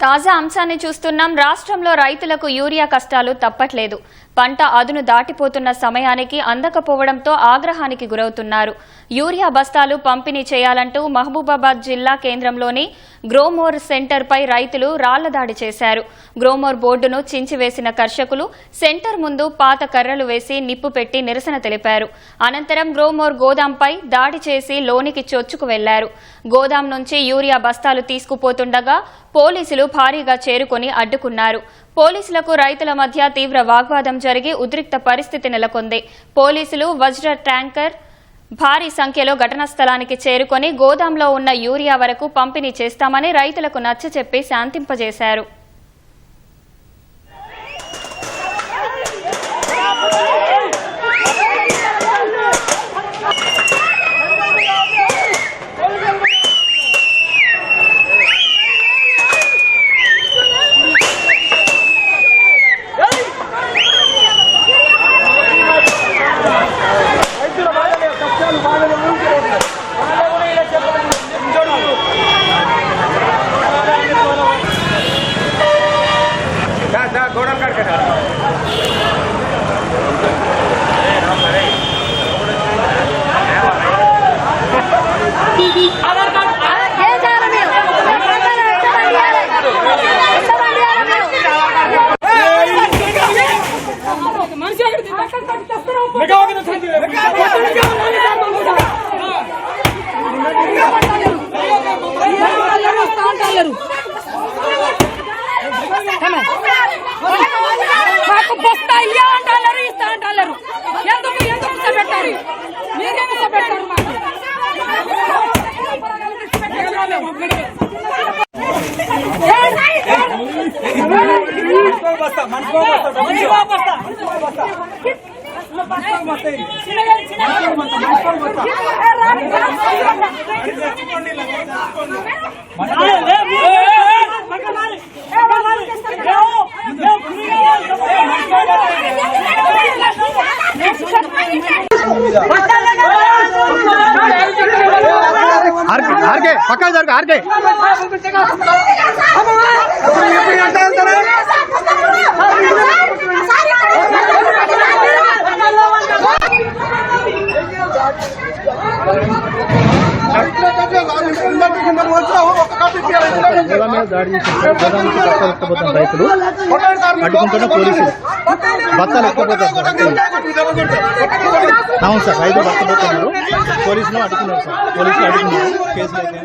తాజా అంశాన్ని చూస్తున్నాం. రాష్ట్రంలో రైతులకు యూరియా కష్టాలు తప్పట్లేదు. పంట అదును దాటిపోతున్న సమయానికి అందకపోవడంతో ఆగ్రహానికి గురవుతున్నారు. యూరియా బస్తాలు పంపిణీ చేయాలంటూ మహబూబాబాద్ జిల్లా కేంద్రంలోని గ్రోమోర్ సెంటర్పై రైతులు రాళ్లదాడి చేశారు. గ్రోమోర్ బోర్డును చించివేసిన కర్షకులు సెంటర్ ముందు పాత కర్రలు వేసి నిప్పు పెట్టి నిరసన తెలిపారు. అనంతరం గ్రోమోర్ గోదాంపై దాడి చేసి లోనికి చొచ్చుకు వెళ్లారు. గోదాం నుంచి యూరియా బస్తాలు తీసుకుపోతుండగా పోలీసులు భారీగా చేరుకుని అడ్డుకున్నారు. పోలీసులకు రైతుల మధ్య తీవ్ర వాగ్వాదం జరిగి ఉద్రిక్త పరిస్థితి నెలకొంది. పోలీసులు వజ్ర ట్యాంకర్ భారీ సంఖ్యలో ఘటనా స్థలానికి చేరుకుని గోదాంలో ఉన్న యూరియా వరకు పంపిణీ చేస్తామని రైతులకు నచ్చచెప్పి శాంతింపజేశారు. पक्का जरूर आर के రైతులు అడ్డుకుంటున్న పోలీసులు బత్తాలు ఎక్కబోతారు. అవును సార్, రైతులు పట్టబోతున్నారు. పోలీసులు అడ్డుకున్నారు సార్. పోలీసులు అడ్డుకున్నారు. కేసులు అయితే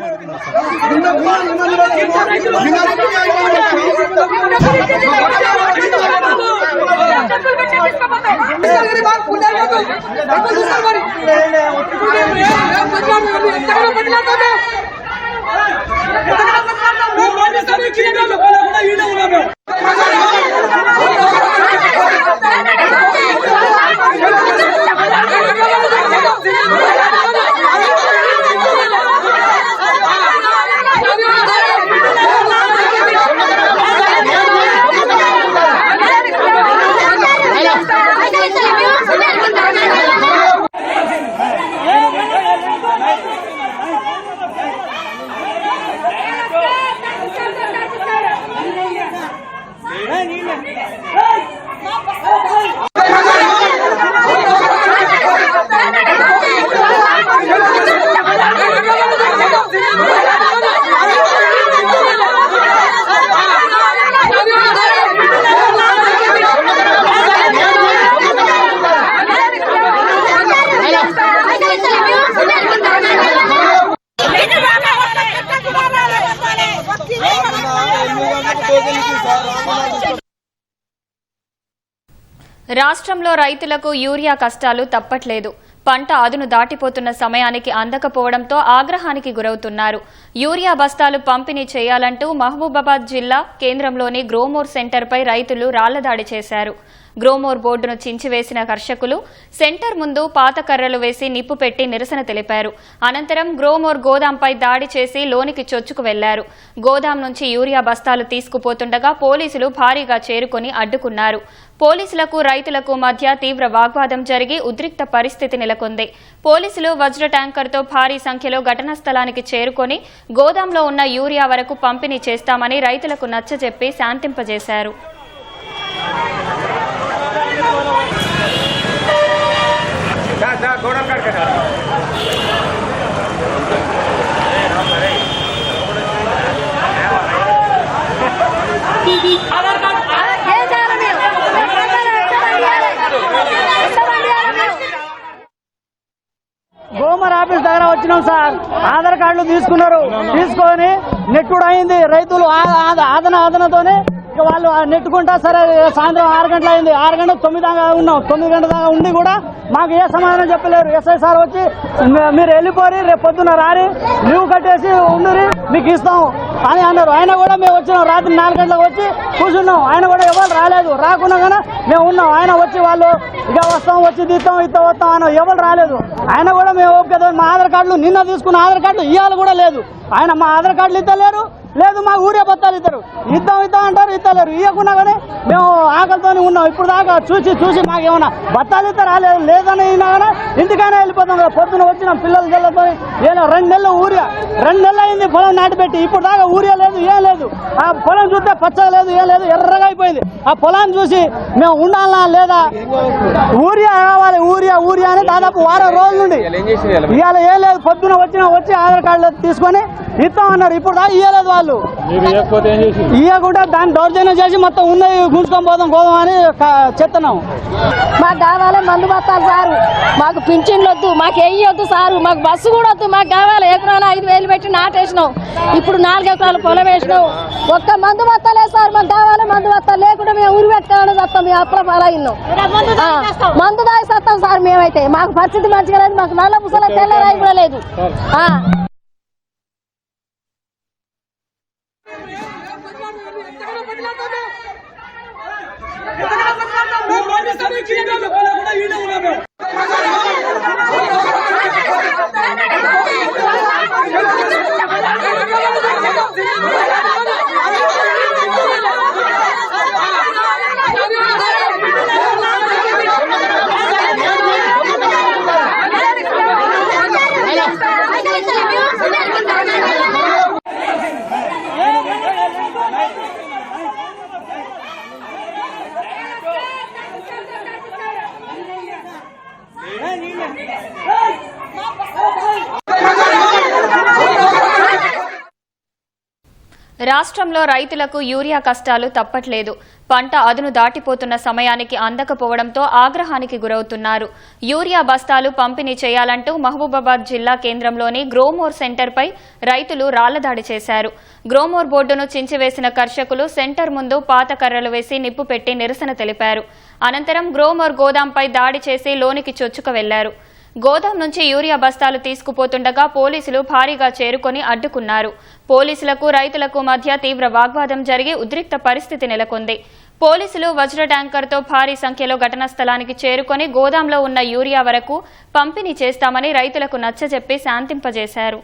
రాష్ట్రంలో రైతులకు యూరియా కష్టాలు తప్పట్లేదు. పంట అదును దాటిపోతున్న సమయానికి అందకపోవడంతో ఆగ్రహానికి గురవుతున్నారు. యూరియా బస్తాలు పంపిణీ చేయాలంటూ మహబూబాబాద్ జిల్లా కేంద్రంలోని గ్రోమోర్ సెంటర్పై రైతులు రాళ్లదాడి చేశారు. గ్రోమోర్ బోర్డును చించివేసిన కర్షకులు సెంటర్ ముందు పాత కర్రలు వేసి నిప్పు పెట్టి నిరసన తెలిపారు. అనంతరం గ్రోమోర్ గోదాంపై దాడి చేసి లోనికి చొచ్చుకు వెళ్లారు. గోదాం నుంచి యూరియా బస్తాలు తీసుకుపోతుండగా పోలీసులు భారీగా చేరుకుని అడ్డుకున్నారు. పోలీసులకు రైతులకు మధ్య తీవ్ర వాగ్వాదం జరిగి ఉద్రిక్త పరిస్థితి నెలకొంది. పోలీసులు వజ్ర ట్యాంకర్తో భారీ సంఖ్యలో ఘటనా స్థలానికి చేరుకుని గోదాంలో ఉన్న యూరియా వరకు పంపిణీ చేస్తామని రైతులకు నచ్చజెప్పి శాంతింపజేశారు. గోమర్ ఆఫీస్ దగ్గర వచ్చినాం సార్. ఆధార్ కార్డులు తీసుకొని నెట్టుడు అయింది. రైతులు ఆదనతోనే వాళ్ళు నెట్టుకుంటా సరే సాయంత్రం 6 గంటలు అయింది. 6 గంటలు 9 దాకా ఉన్నాం. 9 గంటల దాకా ఉండి కూడా మాకు ఏ సమాధానం చెప్పలేరు. ఎస్ఐ సార్ వచ్చి మీరు వెళ్ళిపోయి రేపు పొద్దున్న రారి లీవ్ కట్టేసి ఉండురి మీకు ఇస్తాం అని అన్నారు. ఆయన కూడా మేము వచ్చినాం. రాత్రి 4 గంటలకు వచ్చి కూర్చున్నాం. ఆయన కూడా ఎవరు రాలేదు. రాకున్నా కానీ మేము ఉన్నాం. ఆయన వచ్చి వాళ్ళు ఇక వస్తాం వచ్చి తీస్తాం వస్తాం అని ఎవరు రాలేదు. ఆయన కూడా మేము ఓకే. మా ఆధార్ కార్డులు నిన్న తీసుకున్న ఆధార్ కార్డులు ఇవ్వాలి కూడా లేదు. ఆయన మా ఆధార్ కార్డులు ఇవ్వలేరు. లేదు మా ఊరే బత్తాలు ఇద్దరు ఇద్దాం అంటారు. ఇద్దలేరు. ఇవ్వకున్నా కానీ మేము ఆకలితో ఉన్నాం. ఇప్పుడు దాకా చూసి మాకేమన్నా బత్తాలు ఇద్దరు రాలేదు. లేదని అయినా కానీ ఇంటికైనా వెళ్ళిపోతాం కదా. పొద్దున వచ్చినాం పిల్లలు జల్లతో 2 నెలలు ఊరియా 2 నెలలు అయింది పొలం నాటిపెట్టి. ఇప్పుడు దాకా ఊరియా లేదు ఏం లేదు. ఆ పొలం చూస్తే పచ్చగా లేదు ఏం లేదు ఎర్రగా అయిపోయింది. ఆ పొలాన్ని చూసి మేము ఉండాలనా లేదా ఊరియా కావాలి ఊరియా అని దాదాపు 1 వారం రోజుల నుండి ఇవాళ ఏం లేదు. పొద్దున వచ్చి ఆధార్ కార్డులు తీసుకొని ఇస్తామన్నారు. ఇప్పుడు దాకా ఇవ్వలేదు. వాళ్ళు ఇవ్వకుండా దాన్ని దౌర్జన్యం చేసి మొత్తం ఉన్నది గుంజుకొని పోదాం అని చెప్తున్నాం. మాకు కావాలి మందు బస్తాలు సారు. మాకు పింఛన్లు వద్దు. మాకు వెయ్యొద్దు సారు. మాకు బస్సు కూడా వద్దు. మాకు కావాలి. ఎకరాలు 5,000 పెట్టి నాటేసినాం. ఇప్పుడు 4 ఎకరాలు పొలం వేసినాం. ఒక్క మందు బస్తాలే సార్ మాకు కావాలి. మందు బస్తాలు లేకుండా మేము ఊరు పెట్టుకోవాలని వస్తాం. మేము అప్పుల అలా ఇన్నాం. మందు దాగి వస్తాం సార్. మేమైతే మాకు పరిస్థితి మంచిగా లేదు. మాకు నల్ల పుసల తెల్లరాయి కూడా లేదు. రాష్ట్రంలో రైతులకు యూరియా కష్టాలు తప్పట్లేదు. పంట అదును దాటిపోతున్న సమయానికి అందకపోవడంతో ఆగ్రహానికి గురవుతున్నారు. యూరియా బస్తాలు పంపిణీ చేయాలంటూ మహబూబాబాద్ జిల్లా కేంద్రంలోని గ్రోమోర్ సెంటర్పై రైతులు రాళ్లదాడి చేశారు. గ్రోమోర్ బోర్డును చించివేసిన కర్షకులు సెంటర్ ముందు పాత కర్రలు వేసి నిప్పు పెట్టి నిరసన తెలిపారు. అనంతరం గ్రోమోర్ గోదాంపై దాడి చేసి లోనికి చొచ్చుకు వెళ్లారు. గోదాం నుంచి యూరియా బస్తాలు తీసుకుపోతుండగా పోలీసులు భారీగా చేరుకుని అడ్డుకున్నారు. పోలీసులకు రైతులకు మధ్య తీవ్ర వాగ్వాదం జరిగి ఉద్రిక్త పరిస్థితి నెలకొంది. పోలీసులు వజ్ర ట్యాంకర్తో భారీ సంఖ్యలో ఘటనా స్థలానికి చేరుకుని గోదాంలో ఉన్న యూరియా వరకు పంపిణీ చేస్తామని రైతులకు నచ్చజెప్పి శాంతింపజేశారు.